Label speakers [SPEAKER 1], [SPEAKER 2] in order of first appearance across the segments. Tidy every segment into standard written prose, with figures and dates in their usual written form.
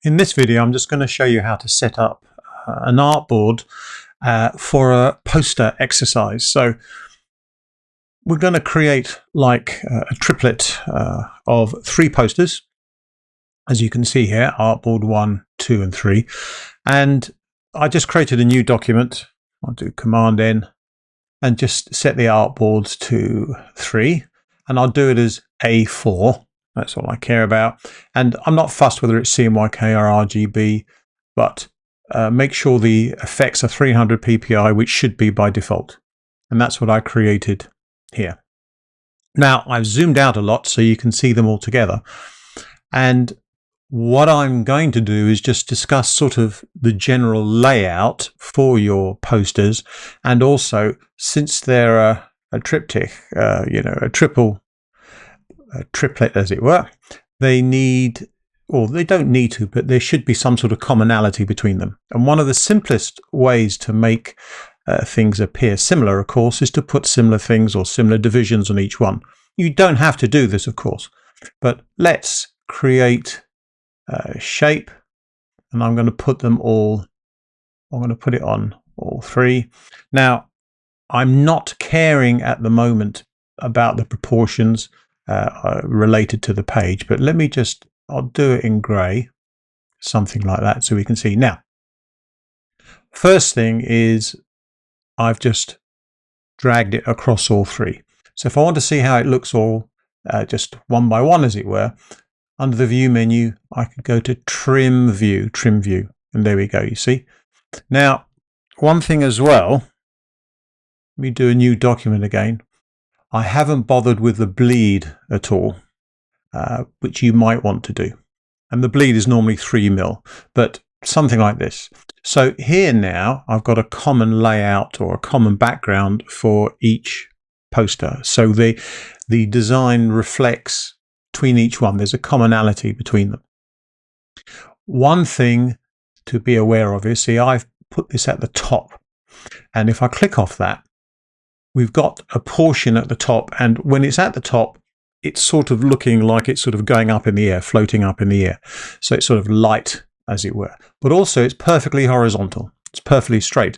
[SPEAKER 1] In this video, I'm just going to show you how to set up an artboard for a poster exercise. So we're going to create like a triplet of 3 posters. As you can see here, artboard 1, 2 and 3. And I just created a new document. I'll do Command N and just set the artboards to 3. And I'll do it as A4. That's all I care about. And I'm not fussed whether it's CMYK or RGB, but make sure the effects are 300 ppi, which should be by default. And that's what I created here. Now, I've zoomed out a lot so you can see them all together. And what I'm going to do is just discuss sort of the general layout for your posters. And also, since they're a triptych, a triplet as it were, they need, or they don't need to, but there should be some sort of commonality between them. And one of the simplest ways to make things appear similar, of course, is to put similar things or similar divisions on each one. You don't have to do this, of course, but let's create a shape, and I'm going to put them all, I'm going to put it on all 3. Now, I'm not caring at the moment about the proportions related to the page, but let me just, I'll do it in grey, something like that, so we can see. Now, first thing is I've just dragged it across all 3. So if I want to see how it looks all just one by one, as it were, under the view menu, I could go to trim view, and there we go, you see. Now, one thing as well, let me do a new document again. I haven't bothered with the bleed at all, which you might want to do. And the bleed is normally 3 mil, but something like this. So here now, I've got a common layout or a common background for each poster. So the design reflects between each one. There's a commonality between them. One thing to be aware of is, see, I've put this at the top. And if I click off that, we've got a portion at the top, and when it's at the top, it's sort of looking like it's sort of going up in the air, floating up in the air. So it's sort of light, as it were. But also it's perfectly horizontal. It's perfectly straight,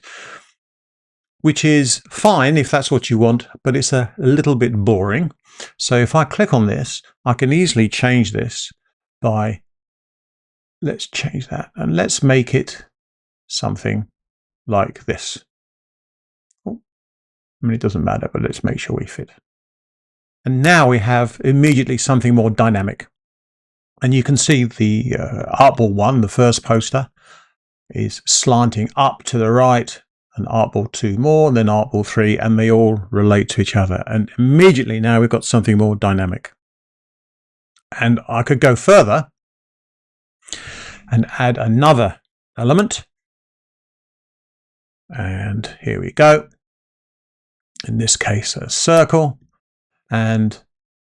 [SPEAKER 1] which is fine if that's what you want, but it's a little bit boring. So if I click on this, I can easily change this by, let's change that, and let's make it something like this. I mean, it doesn't matter, but let's make sure we fit. And now we have immediately something more dynamic. And you can see the artboard 1, the first poster, is slanting up to the right, and artboard 2 more, and then artboard 3, and they all relate to each other. And immediately now we've got something more dynamic. And I could go further and add another element. And here we go. In this case, a circle, and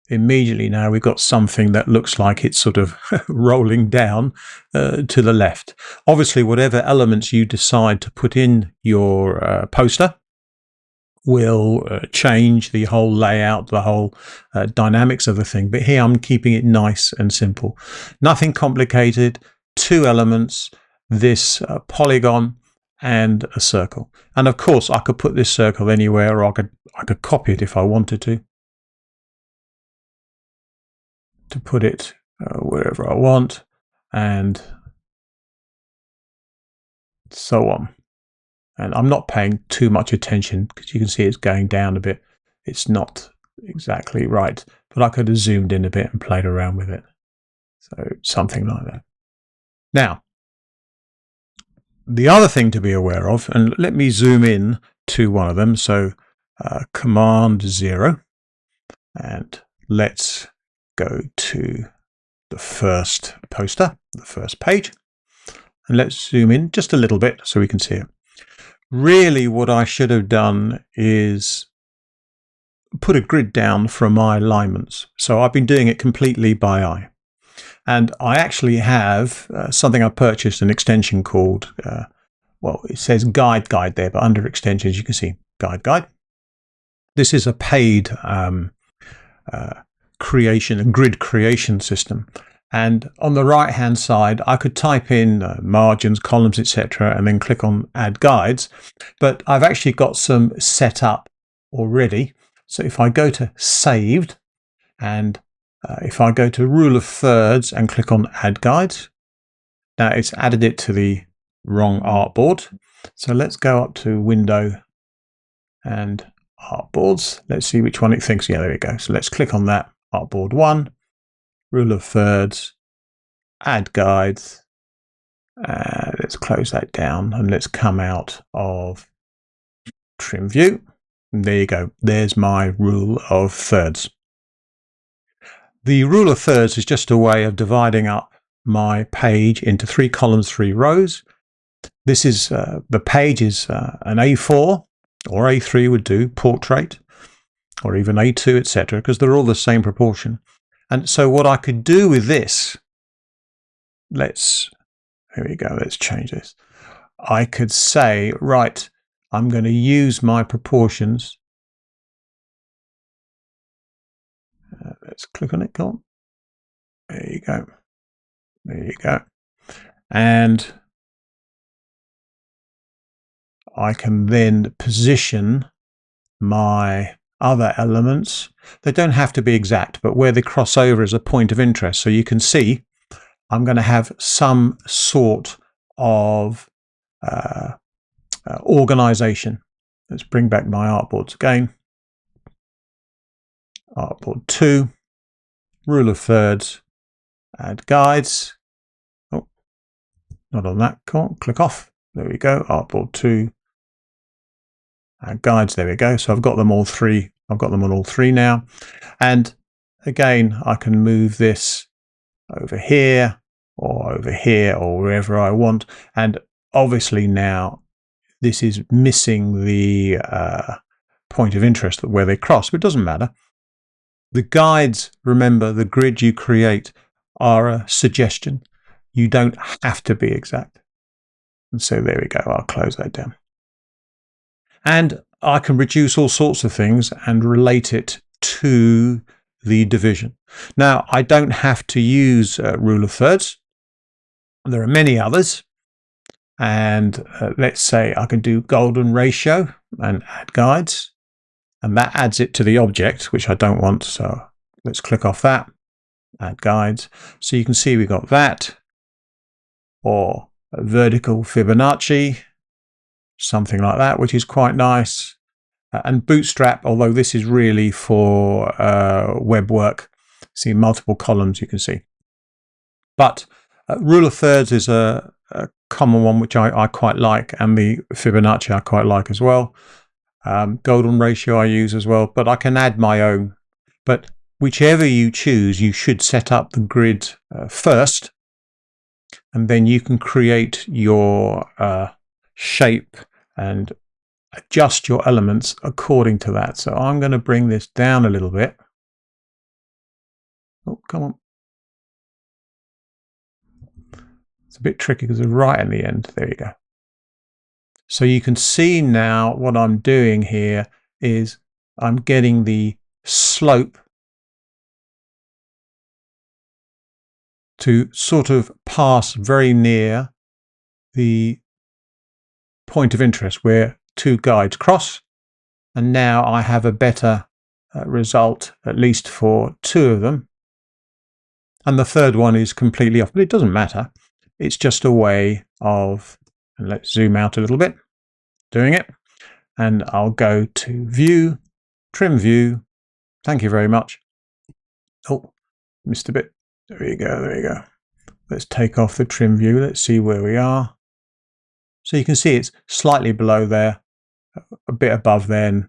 [SPEAKER 1] immediately now we've got something that looks like it's sort of rolling down to the left. Obviously, whatever elements you decide to put in your poster will change the whole layout, the whole dynamics of the thing. But here I'm keeping it nice and simple. Nothing complicated, 2 elements, this polygon, and a circle. And of course I could put this circle anywhere, or I could copy it if I wanted to put it wherever I want, and so on. And I'm not paying too much attention because you can see it's going down a bit. It's not exactly right, but I could have zoomed in a bit and played around with it. So something like that. Now, the other thing to be aware of, and let me zoom in to one of them. So Command 0, and let's go to the first poster, the first page, and let's zoom in just a little bit so we can see it. Really, what I should have done is put a grid down from my alignments. So I've been doing it completely by eye. And I actually have something I purchased, an extension called, well, it says Guide there, but under extensions you can see Guide. This is a paid creation, a grid creation system. And on the right hand side, I could type in margins, columns, etc., and then click on Add Guides. But I've actually got some set up already. So if I go to Saved, and if I go to Rule of Thirds and click on Add Guides, now it's added it to the wrong artboard. So let's go up to Window and Artboards. Let's see which one it thinks. Yeah, there we go. So let's click on that. Artboard 1, Rule of Thirds, Add Guides. Let's close that down and let's come out of Trim View. And there you go. There's my Rule of Thirds. The Rule of Thirds is just a way of dividing up my page into 3 columns, 3 rows. This is the page is an A4 or A3 would do, portrait, or even A2, etc., because they're all the same proportion. And so what I could do with this, there we go, let's change this. I could say, right, I'm going to use my proportions. Let's click on it, go on. There you go. There you go. And I can then position my other elements. They don't have to be exact, but where they cross over is a point of interest. So you can see I'm going to have some sort of organization. Let's bring back my artboards again. Artboard 2, Rule of Thirds, Add Guides. Oh, not on that. Click off. There we go. Artboard 2, Add Guides. There we go. So I've got them all 3. I've got them on all 3 now. And again, I can move this over here or wherever I want. And obviously now this is missing the point of interest where they cross, but it doesn't matter. The guides, remember, the grid you create are a suggestion. You don't have to be exact. And so there we go. I'll close that down. And I can reduce all sorts of things and relate it to the division. Now, I don't have to use Rule of Thirds. There are many others. And let's say I can do golden ratio and add guides. And that adds it to the object, which I don't want. So let's click off that, add guides. So you can see we got that, or a vertical Fibonacci, something like that, which is quite nice. And bootstrap, although this is really for web work. See multiple columns you can see. But Rule of Thirds is a common one which I quite like, and the Fibonacci I quite like as well. Golden ratio I use as well, but I can add my own. But whichever you choose, you should set up the grid first, and then you can create your shape and adjust your elements according to that. So I'm going to bring this down a little bit. Oh, come on. It's a bit tricky because it's right in the end. There you go. So you can see now what I'm doing here is I'm getting the slope to sort of pass very near the point of interest where 2 guides cross. And now I have a better result, at least for 2 of them. And the third one is completely off, but it doesn't matter. It's just a way of, and let's zoom out a little bit, doing it. And I'll go to View, Trim View. Thank you very much. Oh, missed a bit. There you go, there you go. Let's take off the Trim View. Let's see where we are. So you can see it's slightly below there, a bit above there, and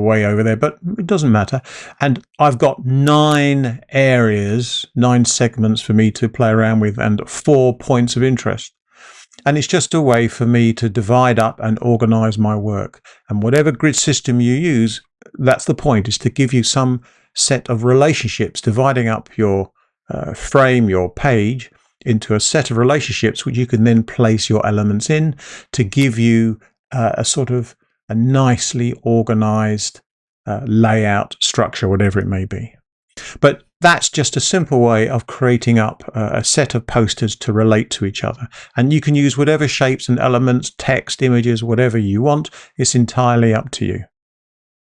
[SPEAKER 1] way over there, but it doesn't matter. And I've got 9 areas, 9 segments for me to play around with, and 4 points of interest. And it's just a way for me to divide up and organize my work. And whatever grid system you use, that's the point, is to give you some set of relationships, dividing up your frame, your page, into a set of relationships which you can then place your elements in to give you a sort of a nicely organized layout, structure, whatever it may be. But That's just a simple way of creating up a set of posters to relate to each other. And you can use whatever shapes and elements, text, images, whatever you want. It's entirely up to you.